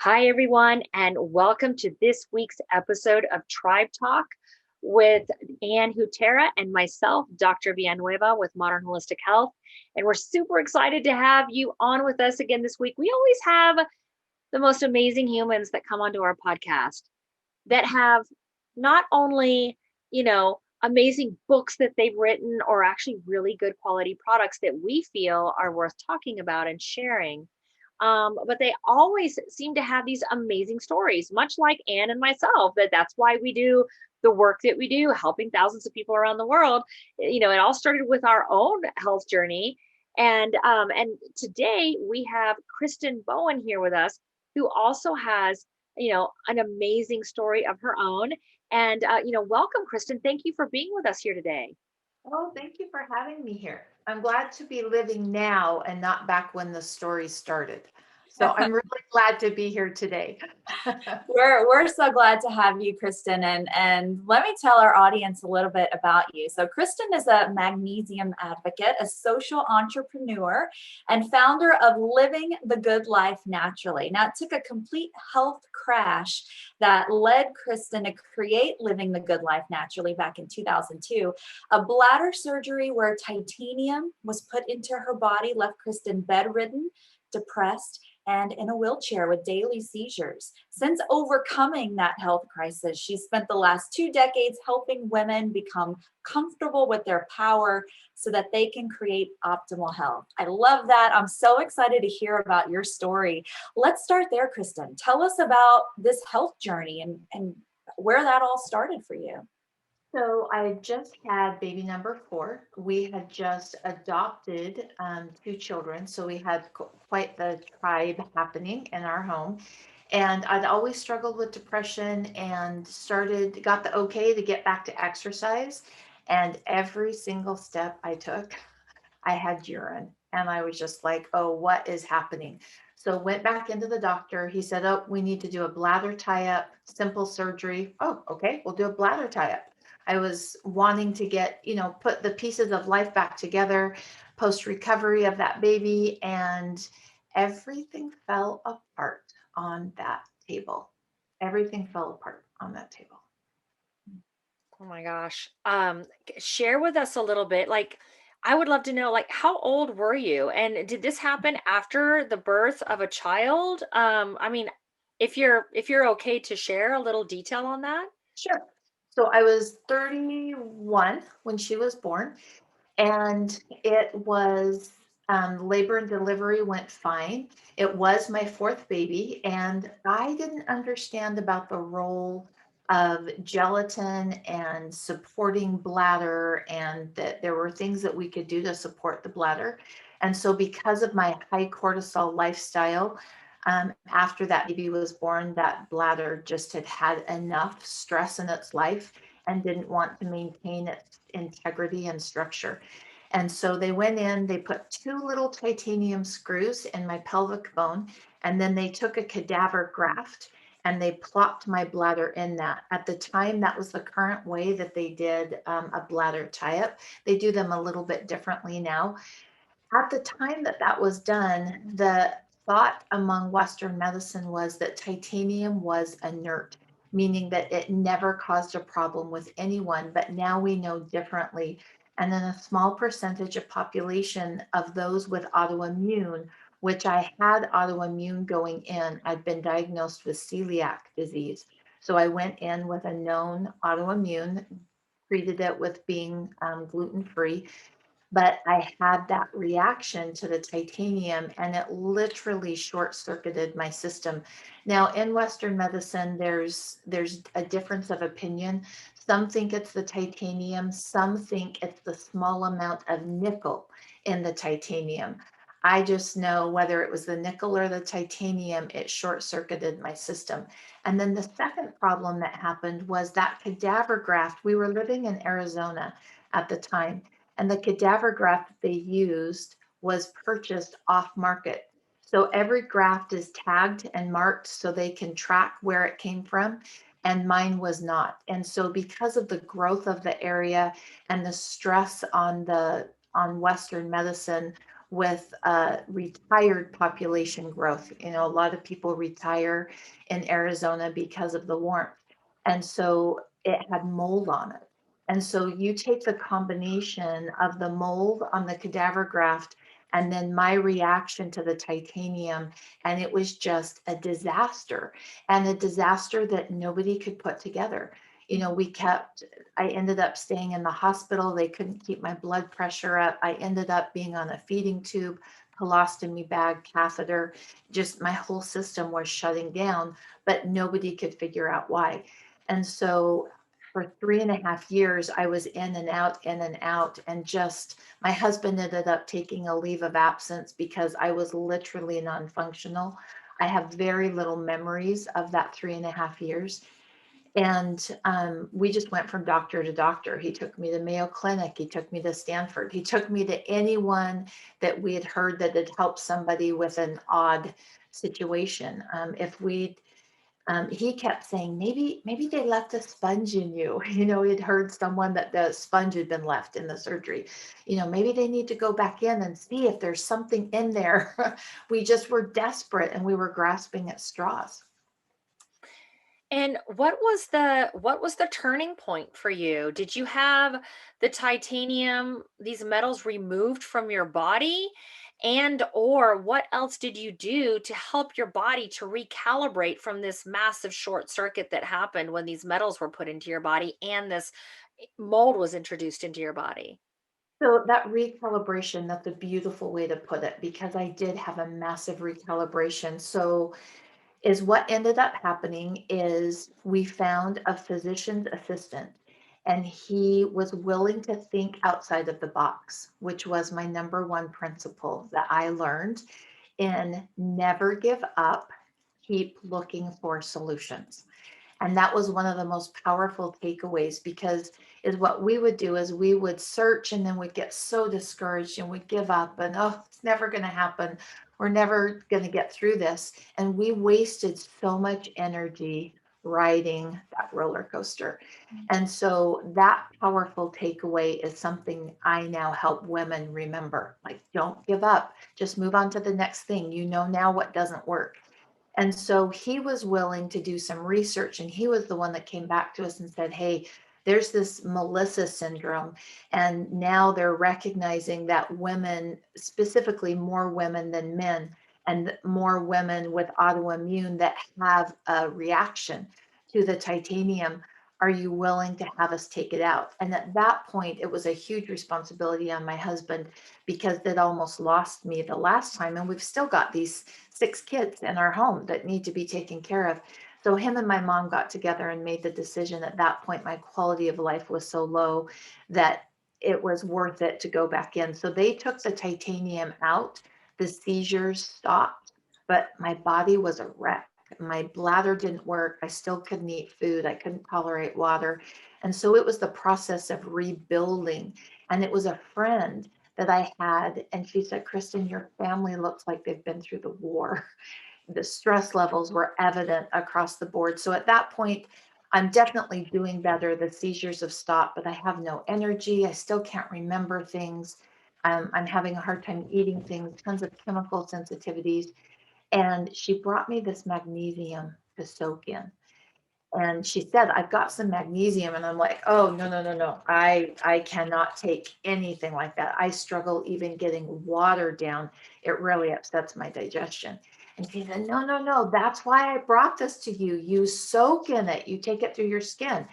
Hi, everyone, and welcome to this week's episode of Tribe Talk with Ann Hutera and myself, Dr. Villanueva with Modern Holistic Health. And we're super excited to have you on with us again this week. We always have the most amazing humans that come onto our podcast that have not only, amazing books that they've written or actually really good quality products that we feel are worth talking about and sharing. But they always seem to have these amazing stories, much like Anne and myself, that's why we do the work that we do, helping thousands of people around the world. It all started with our own health journey. And today we have Kristen Bowen here with us, who also has, an amazing story of her own. And, welcome, Kristen. Thank you for being with us here today. Oh, thank you for having me here. I'm glad to be living now and not back when the story started. So I'm really glad to be here today. We're so glad to have you, Kristen. And let me tell our audience a little bit about you. So Kristen is a magnesium advocate, a social entrepreneur, and founder of Living the Good Life Naturally. Now, it took a complete health crash that led Kristen to create Living the Good Life Naturally back in 2002. A bladder surgery where titanium was put into her body left Kristen bedridden, depressed, and in a wheelchair with daily seizures. Since overcoming that health crisis, she spent the last 2 decades helping women become comfortable with their power so that they can create optimal health. I love that. I'm so excited to hear about your story. Let's start there, Kristen. Tell us about this health journey and where that all started for you. So I just had baby number 4. We had just adopted 2 children. So we had quite the tribe happening in our home. And I'd always struggled with depression and got the okay to get back to exercise. And every single step I took, I had urine. And I was just like, oh, what is happening? So went back into the doctor. He said, oh, we need to do a bladder tie-up, simple surgery. Oh, okay, we'll do a bladder tie-up. I was wanting to get, put the pieces of life back together post recovery of that baby, and everything fell apart on that table. Everything fell apart on that table. Oh my gosh. Share with us a little bit. I would love to know, how old were you? And did this happen after the birth of a child? If you're okay to share a little detail on that. Sure. So I was 31 when she was born, and it was labor and delivery went fine. It was my 4th baby, and I didn't understand about the role of gelatin and supporting bladder, and that there were things that we could do to support the bladder. And so because of my high cortisol lifestyle, after that baby was born, that bladder just had enough stress in its life and didn't want to maintain its integrity and structure. And so they went in, they put 2 little titanium screws in my pelvic bone, and then they took a cadaver graft and they plopped my bladder in that. At the time, that was the current way that they did a bladder tie-up. They do them a little bit differently now. At the time that that was done, the thought among Western medicine was that titanium was inert, meaning that it never caused a problem with anyone. But now we know differently. And then a small percentage of population of those with autoimmune, which I had autoimmune going in, I'd been diagnosed with celiac disease. So I went in with a known autoimmune, treated it with being gluten-free, but I had that reaction to the titanium and it literally short-circuited my system. Now in Western medicine, there's a difference of opinion. Some think it's the titanium, some think it's the small amount of nickel in the titanium. I just know whether it was the nickel or the titanium, it short-circuited my system. And then the second problem that happened was that cadaver graft. We were living in Arizona at the time, and the cadaver graft that they used was purchased off market. So every graft is tagged and marked so they can track where it came from, and mine was not. And so because of the growth of the area and the stress on Western medicine, with retired population growth. You know, a lot of people retire in Arizona because of the warmth. And so it had mold on it. And so you take the combination of the mold on the cadaver graft and then my reaction to the titanium, and it was just a disaster, and a disaster that nobody could put together. You know, I ended up staying in the hospital. They couldn't keep my blood pressure up. I ended up being on a feeding tube, colostomy bag, catheter. Just my whole system was shutting down, but nobody could figure out why. And so for 3.5 years, I was in and out, and just my husband ended up taking a leave of absence because I was literally non-functional. I have very little memories of that 3.5 years. And we just went from doctor to doctor. He took me to Mayo Clinic. He took me to Stanford. He took me to anyone that we had heard that had helped somebody with an odd situation. He kept saying, maybe they left a sponge in you. You know, he'd heard someone that the sponge had been left in the surgery. You know, maybe they need to go back in and see if there's something in there. We just were desperate and we were grasping at straws. And what was the turning point for you? Did you have the titanium, these metals removed from your body? And or what else did you do to help your body to recalibrate from this massive short circuit that happened when these metals were put into your body and this mold was introduced into your body? So that recalibration, that's a beautiful way to put it, because I did have a massive recalibration. So is what ended up happening is we found a physician's assistant, and he was willing to think outside of the box, which was my number one principle that I learned in never give up, keep looking for solutions. And that was one of the most powerful takeaways, because is what we would do is we would search and then we'd get so discouraged and we'd give up and, oh, it's never going to happen. We're never going to get through this. And we wasted so much energy riding that roller coaster. And so that powerful takeaway is something I now help women remember. Like, don't give up, just move on to the next thing. You know now what doesn't work. And so he was willing to do some research, and he was the one that came back to us and said, hey, there's this Melissa syndrome. And now they're recognizing that women, specifically more women than men, and more women with autoimmune that have a reaction to the titanium. Are you willing to have us take it out? And at that point, it was a huge responsibility on my husband, because that almost lost me the last time. And we've still got these 6 kids in our home that need to be taken care of. So him and my mom got together and made the decision. At that point, my quality of life was so low that it was worth it to go back in. So they took the titanium out, the seizures stopped, but my body was a wreck. My bladder didn't work. I still couldn't eat food. I couldn't tolerate water. And so it was the process of rebuilding. And it was a friend that I had, and she said, Kristen, your family looks like they've been through the war. The stress levels were evident across the board. So at that point, I'm definitely doing better. The seizures have stopped, but I have no energy. I still can't remember things. I'm having a hard time eating things, tons of chemical sensitivities. And she brought me this magnesium to soak in. And she said, I've got some magnesium. And I'm like, oh, no, no, no, no. I cannot take anything like that. I struggle even getting water down. It really upsets my digestion. And she said, no, no, no. That's why I brought this to you. You soak in it. You take it through your skin.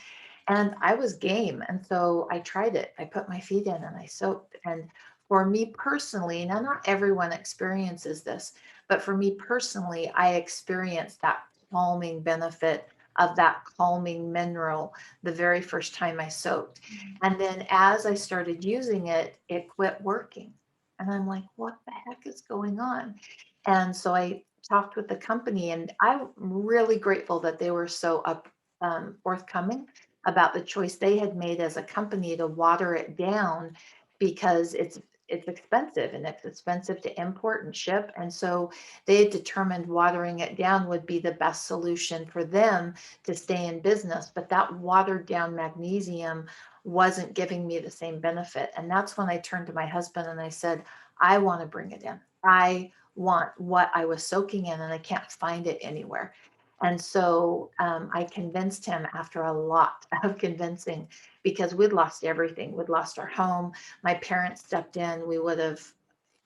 And I was game. And so I tried it. I put my feet in and I soaked. And for me personally, now not everyone experiences this, but for me personally, I experienced that calming benefit of that calming mineral the very first time I soaked. And then as I started using it, it quit working. And I'm like, what the heck is going on? And so I talked with the company, and I'm really grateful that they were so forthcoming about the choice they had made as a company to water it down, because it's expensive, and it's expensive to import and ship. And so they had determined watering it down would be the best solution for them to stay in business. But that watered down magnesium wasn't giving me the same benefit. And that's when I turned to my husband and I said, I want to bring it in. I want what I was soaking in, and I can't find it anywhere. And so I convinced him after a lot of convincing, because we'd lost everything. We'd lost our home. My parents stepped in. We would have,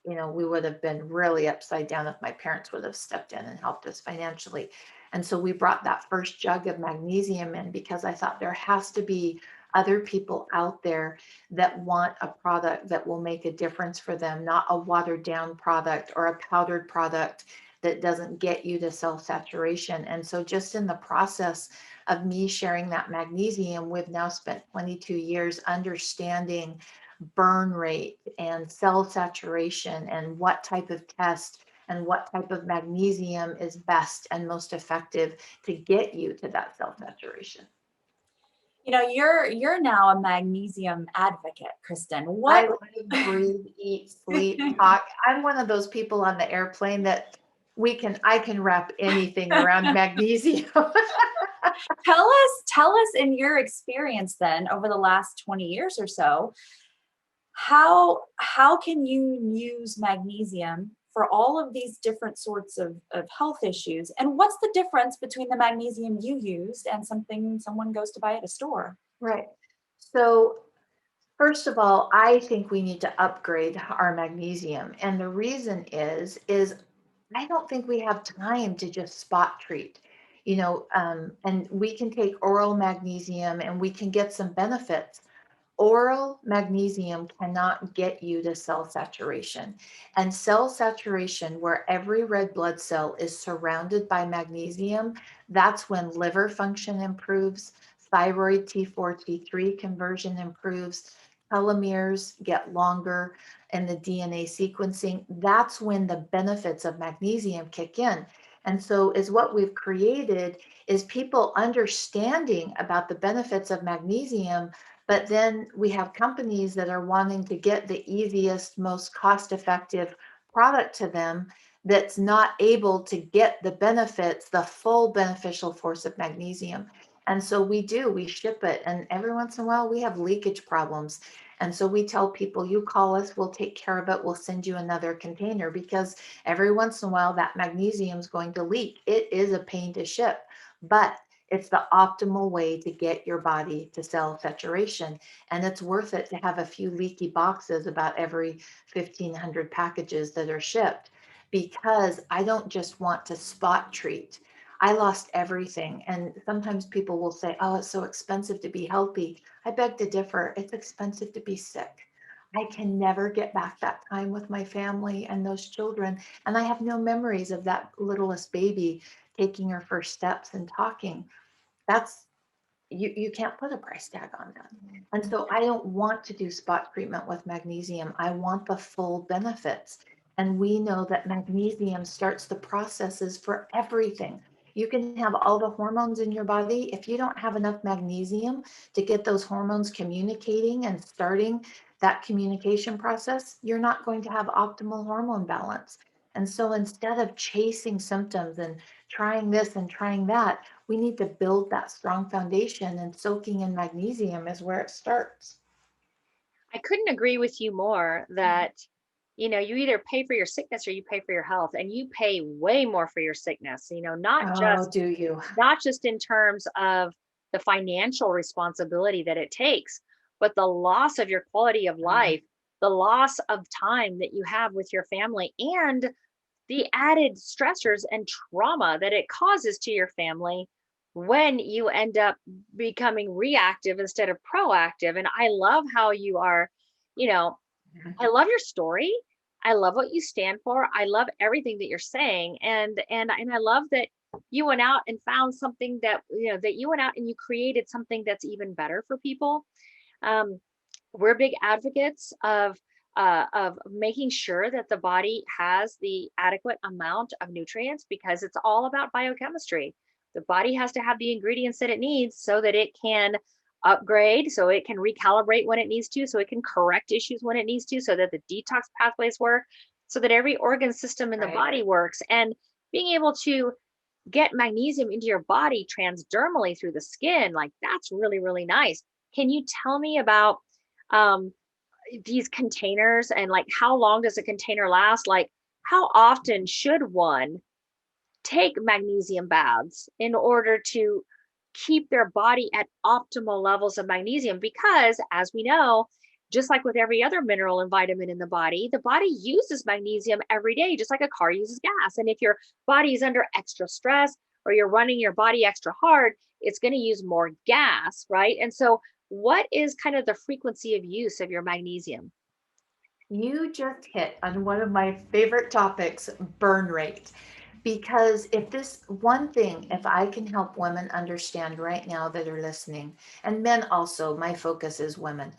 we would have been really upside down if my parents would have stepped in and helped us financially. And so we brought that first jug of magnesium in, because I thought there has to be other people out there that want a product that will make a difference for them, not a watered down product or a powdered product that doesn't get you to cell saturation. And so just in the process of me sharing that magnesium, we've now spent 22 years understanding burn rate and cell saturation and what type of test and what type of magnesium is best and most effective to get you to that cell saturation. You're now a magnesium advocate, Kristen. I live, breathe, eat, sleep, talk. I'm one of those people on the airplane that I can wrap anything around magnesium. Tell us in your experience then over the last 20 years or so, how can you use magnesium for all of these different sorts of health issues? And what's the difference between the magnesium you used and something someone goes to buy at a store? Right. So first of all, I think we need to upgrade our magnesium. And the reason is I don't think we have time to just spot treat, and we can take oral magnesium and we can get some benefits. Oral magnesium cannot get you to cell saturation. And cell saturation, where every red blood cell is surrounded by magnesium, that's when liver function improves, thyroid T4, T3 conversion improves, telomeres get longer in the DNA sequencing. That's when the benefits of magnesium kick in. And so is what we've created is people understanding about the benefits of magnesium, but then we have companies that are wanting to get the easiest, most cost-effective product to them that's not able to get the benefits, the full beneficial force of magnesium. And so we ship it. And every once in a while we have leakage problems. And so we tell people, you call us, we'll take care of it. We'll send you another container, because every once in a while that magnesium is going to leak. It is a pain to ship, but it's the optimal way to get your body to cell saturation. And it's worth it to have a few leaky boxes about every 1,500 packages that are shipped, because I don't just want to spot treat. I lost everything. And sometimes people will say, oh, it's so expensive to be healthy. I beg to differ. It's expensive to be sick. I can never get back that time with my family and those children. And I have no memories of that littlest baby taking her first steps and talking. That's you can't put a price tag on that. And so I don't want to do spot treatment with magnesium. I want the full benefits. And we know that magnesium starts the processes for everything. You can have all the hormones in your body. If you don't have enough magnesium to get those hormones communicating and starting that communication process, you're not going to have optimal hormone balance. And so instead of chasing symptoms and trying this and trying that, we need to build that strong foundation, and soaking in magnesium is where it starts. I couldn't agree with you more that, you either pay for your sickness or you pay for your health, and you pay way more for your sickness, Do you? not just in terms of the financial responsibility that it takes, but the loss of your quality of life, the loss of time that you have with your family, and the added stressors and trauma that it causes to your family when you end up becoming reactive instead of proactive. And I love how you are, I love your story. I love what you stand for. I love everything that you're saying. And I love that you went out and found something that, that you went out and you created something that's even better for people. We're big advocates of making sure that the body has the adequate amount of nutrients, because it's all about biochemistry. The body has to have the ingredients that it needs so that it can upgrade, so it can recalibrate when it needs to, so it can correct issues when it needs to, so that the detox pathways work, so that every organ system in the body works. And being able to get magnesium into your body transdermally through the skin, like that's really, really nice. Can you tell me about these containers and like how long does a container last? Like how often should one take magnesium baths in order to keep their body at optimal levels of magnesium? Because as we know, just like with every other mineral and vitamin in the body uses magnesium every day, just like a car uses gas. And if your body is under extra stress or you're running your body extra hard, it's going to use more gas, right? And so what is kind of the frequency of use of your magnesium? You just hit on one of my favorite topics, burn rate. Because if I can help women understand right now that are listening, and men also, my focus is women.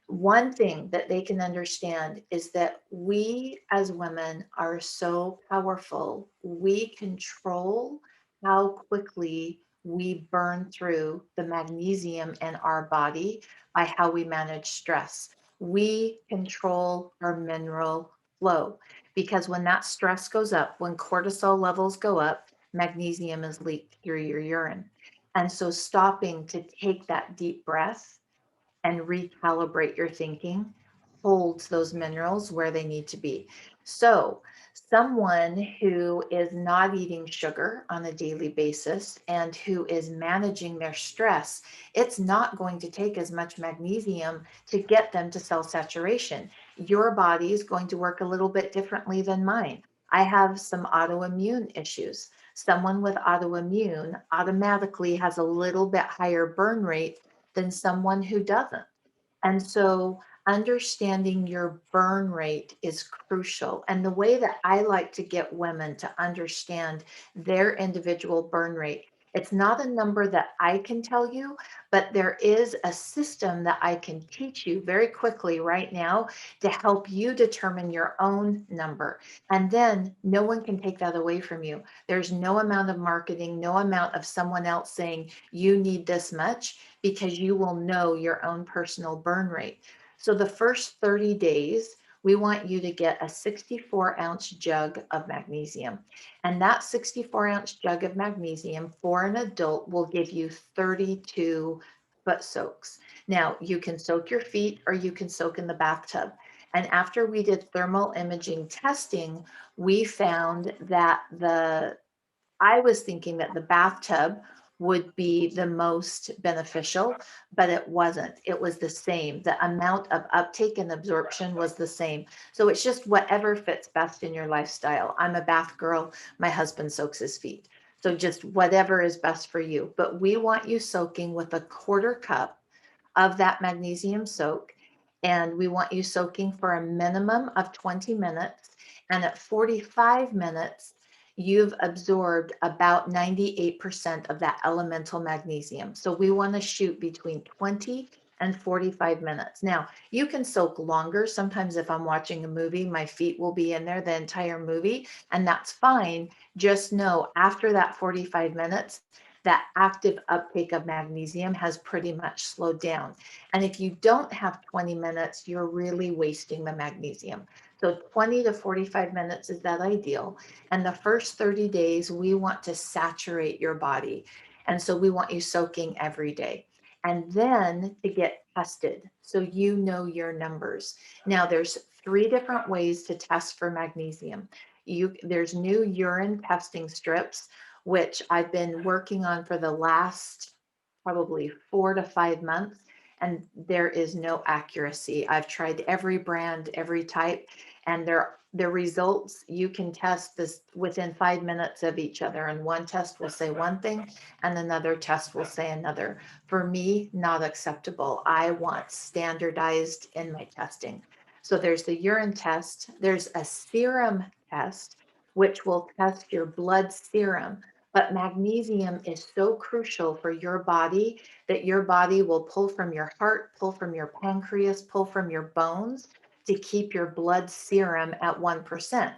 One thing that they can understand is that we as women are so powerful. We control how quickly we burn through the magnesium in our body by how we manage stress. We control our mineral flow because when that stress goes up, when cortisol levels go up, magnesium is leaked through your urine. And so stopping to take that deep breath and recalibrate your thinking holds those minerals where they need to be. So, someone who is not eating sugar on a daily basis and who is managing their stress, it's not going to take as much magnesium to get them to cell saturation. Your body is going to work a little bit differently than mine. I have some autoimmune issues. Someone with autoimmune automatically has a little bit higher burn rate than someone who doesn't. And so understanding your burn rate is crucial. And the way that I like to get women to understand their individual burn rate, it's not a number that I can tell you, but there is a system that I can teach you very quickly right now to help you determine your own number. And then no one can take that away from you. There's no amount of marketing, no amount of someone else saying you need this much, because you will know your own personal burn rate. So the first 30 days, we want you to get a 64-ounce jug of magnesium. And that 64-ounce jug of magnesium for an adult will give you 32 foot soaks. Now, you can soak your feet or you can soak in the bathtub. And after we did thermal imaging testing, we found that I was thinking that the bathtub would be the most beneficial, but it wasn't. It was the same. The amount of uptake and absorption was the same. So it's just whatever fits best in your lifestyle. I'm a bath girl. My husband soaks his feet. So just whatever is best for you. But we want you soaking with a quarter cup of that magnesium soak. And we want you soaking for a minimum of 20 minutes. And at 45 minutes, you've absorbed about 98% of that elemental magnesium. So we want to shoot between 20 and 45 minutes. Now, you can soak longer. Sometimes if I'm watching a movie, my feet will be in there the entire movie, and that's fine. Just know after that 45 minutes, that active uptake of magnesium has pretty much slowed down. And if you don't have 20 minutes, you're really wasting the magnesium. So 20 to 45 minutes is that ideal. And the first 30 days, we want to saturate your body. And so we want you soaking every day. And then to get tested so you know your numbers. Now, there's 3 different ways to test for magnesium. There's new urine testing strips, which I've been working on for the last probably 4 to 5 months, and there is no accuracy. I've tried every brand, every type, and the results, you can test this within 5 minutes of each other, and one test will say one thing and another test will say another. For me, not acceptable. I want standardized in my testing. So there's the urine test, there's a serum test, which will test your blood serum. But magnesium is so crucial for your body that your body will pull from your heart, pull from your pancreas, pull from your bones to keep your blood serum at 1%.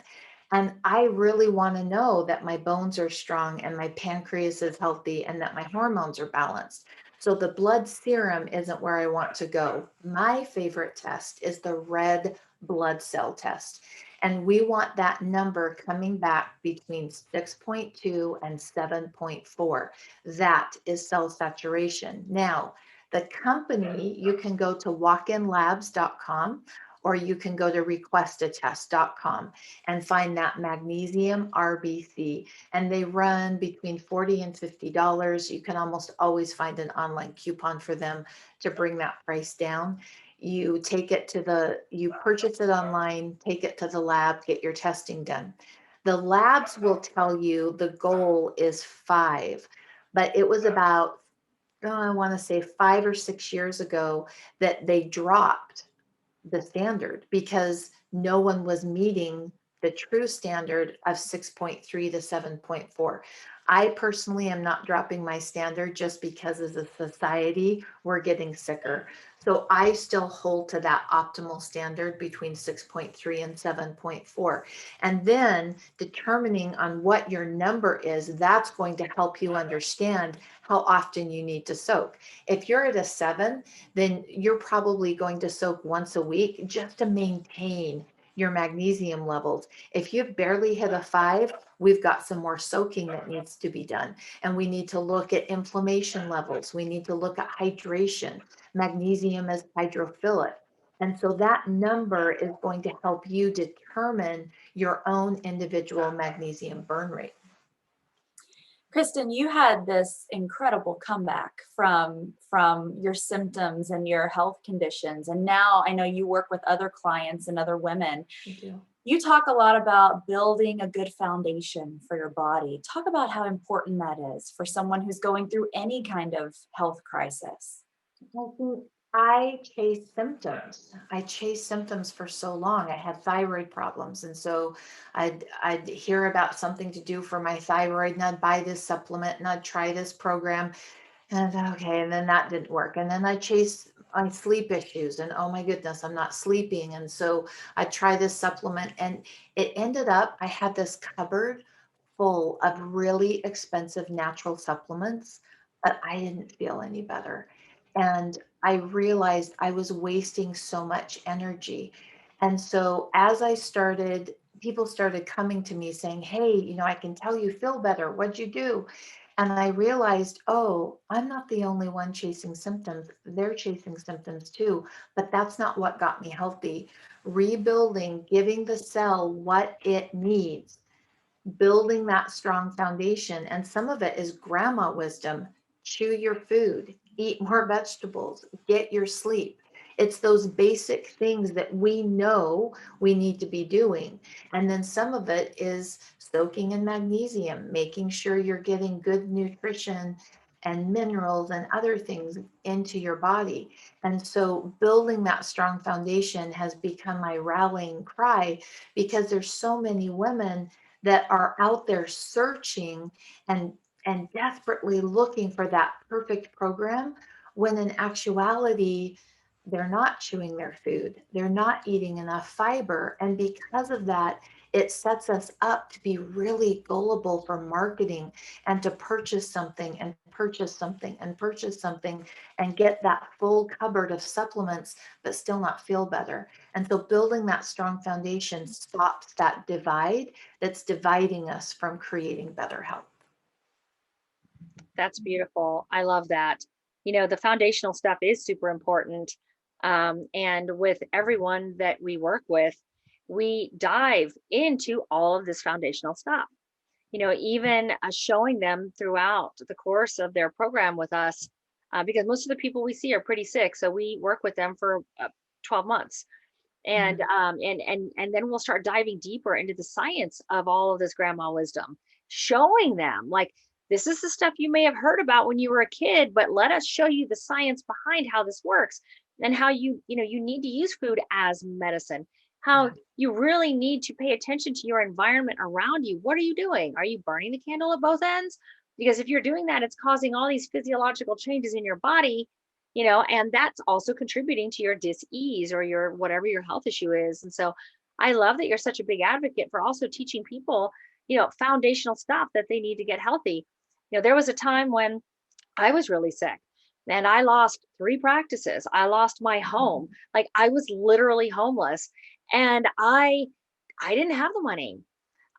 And I really want to know that my bones are strong and my pancreas is healthy and that my hormones are balanced. So the blood serum isn't where I want to go. My favorite test is the red blood cell test. And we want that number coming back between 6.2 and 7.4. That is cell saturation. Now, The company, you can go to walkinlabs.com or you can go to requestatest.com and find that magnesium RBC. And they run between $40 and $50. You can almost always find an online coupon for them to bring that price down. You take it you purchase it online, take it to the lab, get your testing done. The labs will tell you the goal is 5, but it was about, I want to say 5 or 6 years ago that they dropped the standard because no one was meeting the true standard of 6.3 to 7.4. I personally am not dropping my standard just because as a society, we're getting sicker. So I still hold to that optimal standard between 6.3 and 7.4. And then determining on what your number is, that's going to help you understand how often you need to soak. If you're at a 7, then you're probably going to soak once a week just to maintain your magnesium levels. If you've barely hit a 5, we've got some more soaking that needs to be done. And we need to look at inflammation levels. We need to look at hydration. Magnesium is hydrophilic. And so that number is going to help you determine your own individual magnesium burn rate. Kristen, you had this incredible comeback from your symptoms and your health conditions. And now I know you work with other clients and other women. I do. You talk a lot about building a good foundation for your body. Talk about how important that is for someone who's going through any kind of health crisis. I chased symptoms. I chased symptoms for so long. I had thyroid problems. And so I'd hear about something to do for my thyroid and I'd buy this supplement and I'd try this program. And okay, and then that didn't work. And then I chased my sleep issues and oh my goodness, I'm not sleeping. And so I try this supplement and it ended up, I had this cupboard full of really expensive natural supplements, but I didn't feel any better. And I realized I was wasting so much energy. And so as people started coming to me saying, hey, I can tell you feel better. What'd you do? And I realized, oh, I'm not the only one chasing symptoms. They're chasing symptoms too, but that's not what got me healthy. Rebuilding, giving the cell what it needs, building that strong foundation. And some of it is grandma wisdom. Chew your food, eat more vegetables, get your sleep. It's those basic things that we know we need to be doing. And then some of it is soaking in magnesium, making sure you're getting good nutrition and minerals and other things into your body. And so building that strong foundation has become my rallying cry because there's so many women that are out there searching and desperately looking for that perfect program, when in actuality, they're not chewing their food. They're not eating enough fiber. And because of that, it sets us up to be really gullible for marketing and to purchase something and purchase something and purchase something and get that full cupboard of supplements, but still not feel better. And so building that strong foundation stops that divide that's dividing us from creating better health. That's beautiful. I love that. The foundational stuff is super important. And with everyone that we work with, we dive into all of this foundational stuff. Even showing them throughout the course of their program with us, because most of the people we see are pretty sick. So we work with them for 12 months. And and then we'll start diving deeper into the science of all of this grandma wisdom, showing them like, this is the stuff you may have heard about when you were a kid, but let us show you the science behind how this works and how you need to use food as medicine, how you really need to pay attention to your environment around you. What are you doing? Are you burning the candle at both ends? Because if you're doing that, it's causing all these physiological changes in your body, and that's also contributing to your dis-ease or your whatever your health issue is. And so I love that you're such a big advocate for also teaching people, foundational stuff that they need to get healthy. There was a time when I was really sick and I lost 3 practices. I lost my home. Like I was literally homeless and I didn't have the money.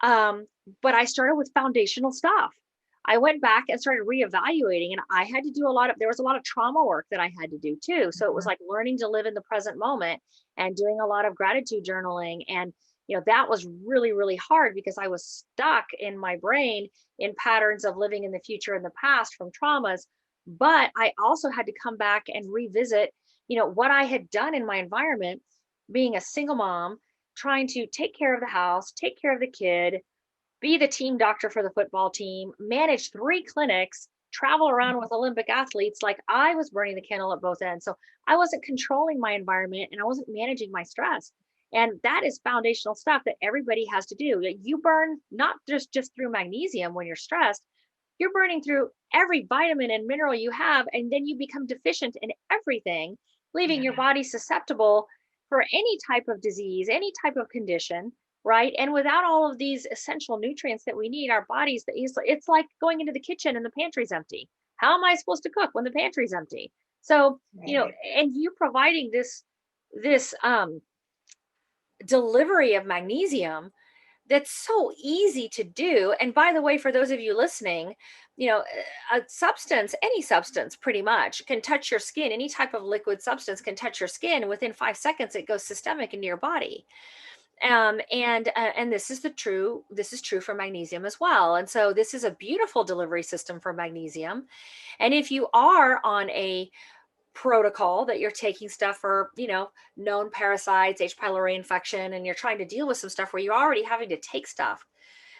But I started with foundational stuff. I went back and started reevaluating, and there was a lot of trauma work that I had to do too. So it was like learning to live in the present moment and doing a lot of gratitude journaling. And, that was really, really hard because I was stuck in my brain in patterns of living in the future and the past from traumas. But I also had to come back and revisit, what I had done in my environment, being a single mom, trying to take care of the house, take care of the kid, be the team doctor for the football team, manage 3 clinics, travel around with Olympic athletes. Like, I was burning the candle at both ends. So I wasn't controlling my environment and I wasn't managing my stress. And that is foundational stuff that everybody has to do. You burn not just through magnesium when you're stressed, you're burning through every vitamin and mineral you have, and then you become deficient in everything, leaving your body susceptible for any type of disease, any type of condition, right? And without all of these essential nutrients that we need, our bodies, it's like going into the kitchen and the pantry's empty. How am I supposed to cook when the pantry's empty? So, and you providing this delivery of magnesium that's so easy to do. And by the way, for those of you listening, a substance, any substance pretty much can touch your skin. Any type of liquid substance can touch your skin. Within 5 seconds, it goes systemic into your body. And this is true for magnesium as well. And so this is a beautiful delivery system for magnesium. And if you are on a protocol that you're taking stuff for, known parasites, H. pylori infection, and you're trying to deal with some stuff where you're already having to take stuff,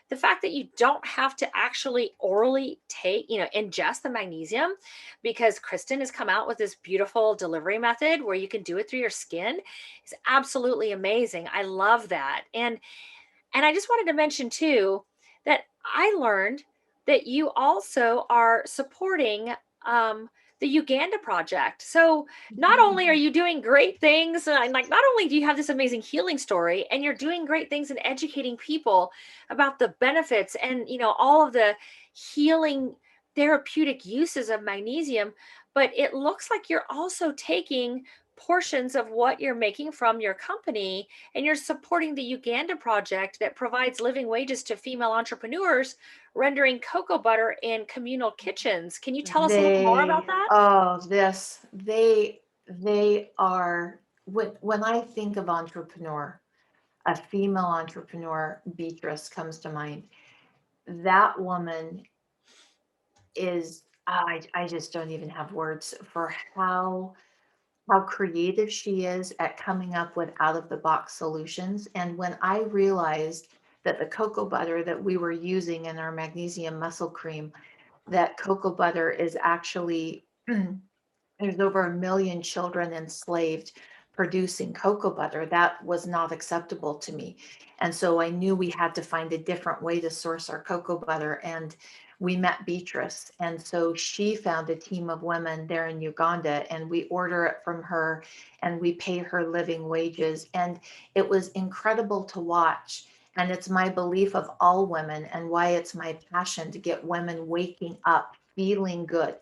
the fact that you don't have to actually orally ingest the magnesium, because Kristen has come out with this beautiful delivery method where you can do it through your skin, is absolutely amazing. I love that. And I just wanted to mention too that I learned that you also are supporting the Uganda project. So not only are you doing great things, and like not only do you have this amazing healing story, and you're doing great things and educating people about the benefits and all of the healing therapeutic uses of magnesium, but it looks like you're also taking portions of what you're making from your company and you're supporting the Uganda project that provides living wages to female entrepreneurs, rendering cocoa butter in communal kitchens. Can you tell us a little more about that? They are, when I think of entrepreneur, a female entrepreneur, Beatrice comes to mind. That woman is, I just don't even have words for how creative she is at coming up with out of the box solutions. And when I realized that the cocoa butter that we were using in our magnesium muscle cream, that cocoa butter is actually, there's over 1 million children enslaved producing cocoa butter. That was not acceptable to me. And so I knew we had to find a different way to source our cocoa butter. And we met Beatrice. And so she found a team of women there in Uganda, and we order it from her and we pay her living wages. And it was incredible to watch. And it's my belief of all women, and why it's my passion to get women waking up, feeling good.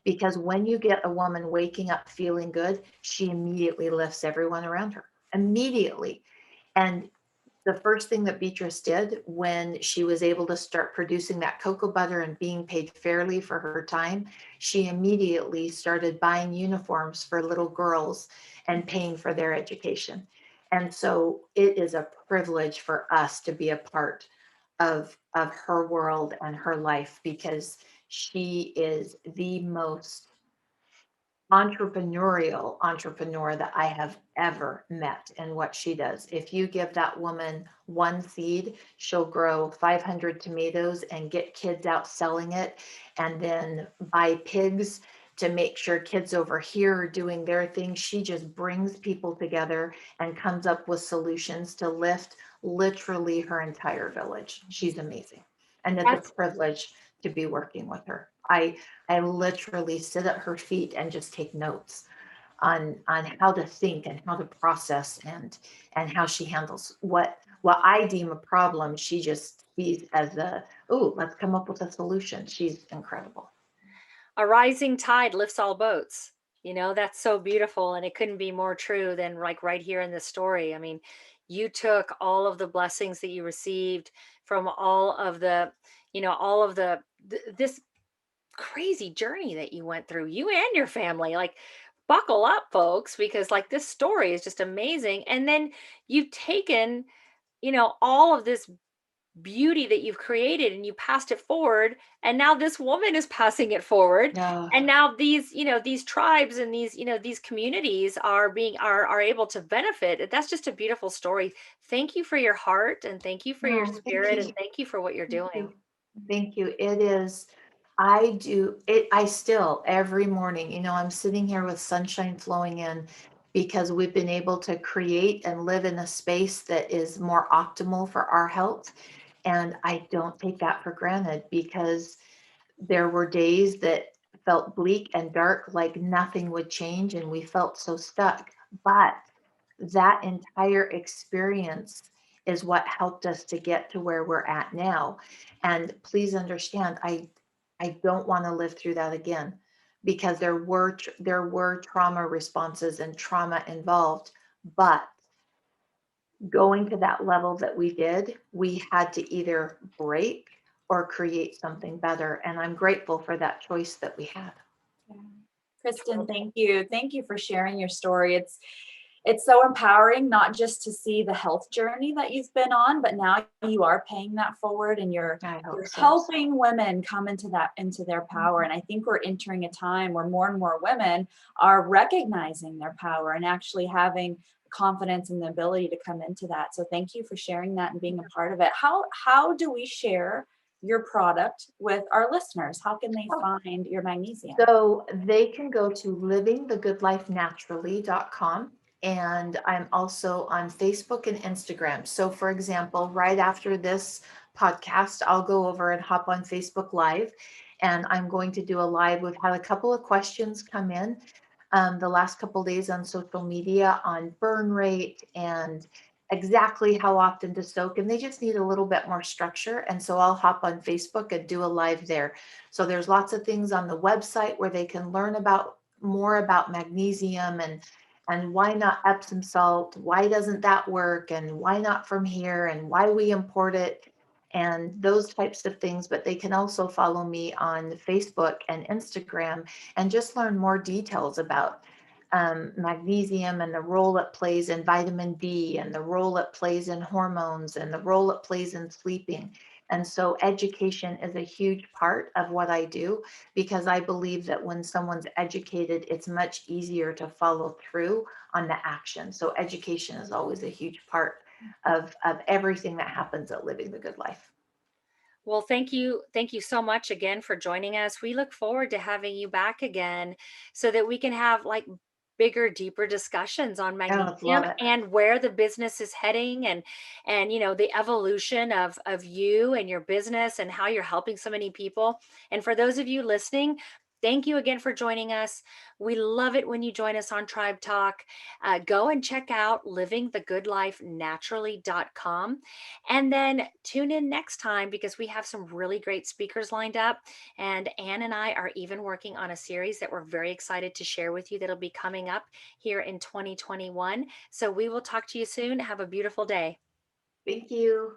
Because when you get a woman waking up feeling good, she immediately lifts everyone around her, immediately. And the first thing that Beatrice did when she was able to start producing that cocoa butter and being paid fairly for her time, she immediately started buying uniforms for little girls and paying for their education. And so it is a privilege for us to be a part of her world and her life, because she is the most entrepreneurial entrepreneur that I have ever met in what she does. If you give that woman one seed, she'll grow 500 tomatoes and get kids out selling it, and then buy pigs to make sure kids over here are doing their thing. She just brings people together and comes up with solutions to lift literally her entire village. She's amazing. And it's a privilege to be working with her. I literally sit at her feet and just take notes on how to think and how to process, and how she handles what I deem a problem. She just sees as let's come up with a solution. She's incredible. A rising tide lifts all boats. That's so beautiful. And it couldn't be more true than like right here in this story. I mean, you took all of the blessings that you received from all of the this crazy journey that you went through, you and your family. Like, buckle up, folks, because like this story is just amazing. And then you've taken, all of this beauty that you've created and you passed it forward, and now this woman is passing it forward, No. and now these tribes and these communities are able to benefit. That's just a beautiful story. Thank you for your heart, and thank you for your No, thank spirit, and you. thank you for what you're Thank doing. you. Thank you. It is, I do it, I still every morning, I'm sitting here with sunshine flowing in because we've been able to create and live in a space that is more optimal for our health. And I don't take that for granted because there were days that felt bleak and dark, like nothing would change, and we felt so stuck. But that entire experience is what helped us to get to where we're at now. And please understand, I don't want to live through that again because there were trauma responses and trauma involved, but going to that level that we did, we had to either break or create something better. And I'm grateful for that choice that we had. Yeah. Kristen, thank you. Thank you for sharing your story. It's so empowering, not just to see the health journey that you've been on, but now you are paying that forward, and you're So. helping women come into their power. And I think we're entering a time where more and more women are recognizing their power and actually having confidence and the ability to come into that. So thank you for sharing that and being a part of it. How do we share your product with our listeners? How can they find your magnesium? So they can go to livingthegoodlifenaturally.com. And I'm also on Facebook and Instagram. So for example, right after this podcast, I'll go over and hop on Facebook Live. And I'm going to do a live. We've had a couple of questions come in the last couple of days on social media on burn rate and exactly how often to soak, and they just need a little bit more structure. And so I'll hop on Facebook and do a live there. So there's lots of things on the website where they can learn about more about magnesium and why not Epsom salt, why doesn't that work, and why not from here, and why we import it, and those types of things. But they can also follow me on Facebook and Instagram and just learn more details about magnesium and the role it plays in vitamin D and the role it plays in hormones and the role it plays in sleeping. And so education is a huge part of what I do because I believe that when someone's educated, it's much easier to follow through on the action. So education is always a huge part of everything that happens at Living the Good Life. Well, thank you. Thank you so much again for joining us. We look forward to having you back again so that we can have like bigger, deeper discussions on magnesium and where the business is heading, and the evolution of you and your business and how you're helping so many people. And for those of you listening, thank you again for joining us. We love it when you join us on Tribe Talk. Go and check out livingthegoodlifenaturally.com. And then tune in next time because we have some really great speakers lined up. And Ann and I are even working on a series that we're very excited to share with you that'll be coming up here in 2021. So we will talk to you soon. Have a beautiful day. Thank you.